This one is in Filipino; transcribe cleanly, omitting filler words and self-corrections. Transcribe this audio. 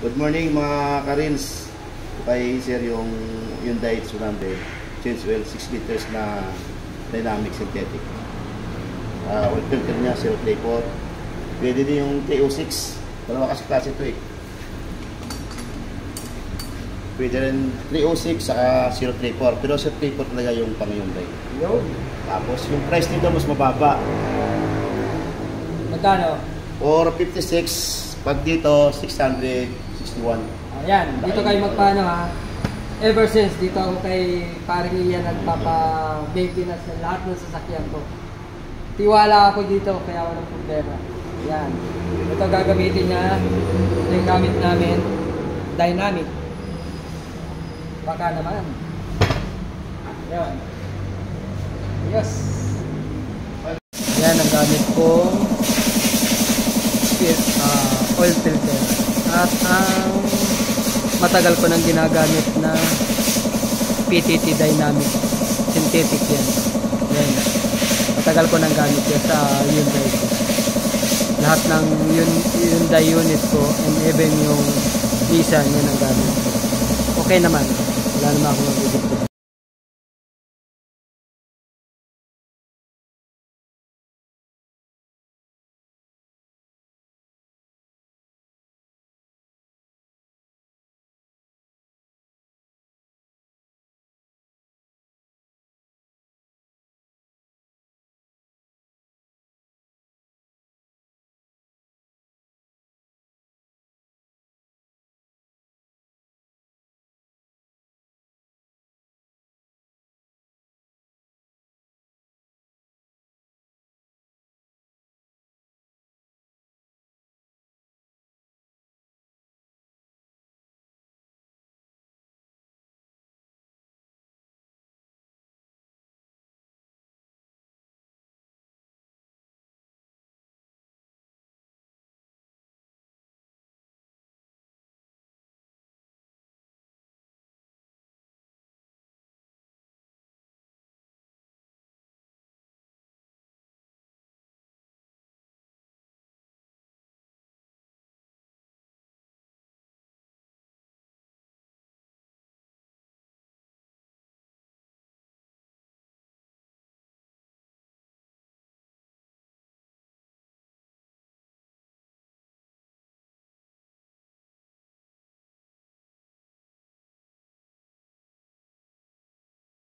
Good morning mga Karins. Kay sir yung Hyundai Tsunami change oil 6 liters na dynamic synthetic. Oil filter niya 034. Pwede din yung TO6. Dalawa kasi klase ito eh. Pwede rin 306 saka 034. Pero 034 talaga yung pang Hyundai. Tapos yung price nito mas mababa. Magkano? 456. Pag dito 661. Ayan, dito kayo magpaano ha. Ever since dito ako kay paring Ian nagpapa-maintenance ng lahat ng sasakyan ko. Tiwala ako dito kaya walang problema. Ayan. Ito gagamitin niya. Ito yung gamit namin. Dynamic. Baka naman. Ayan. Yes. Ayan ang gamit ko. Oil filter. At ang matagal ko nang ginagamit na PTT Dynamic synthetic yan. Ayan. Matagal ko nang gamit yan sa Hyundai ko. Lahat ng Hyundai unit ko and even yung Nissan yan ang gamit. Okay naman. Wala naman akong magiging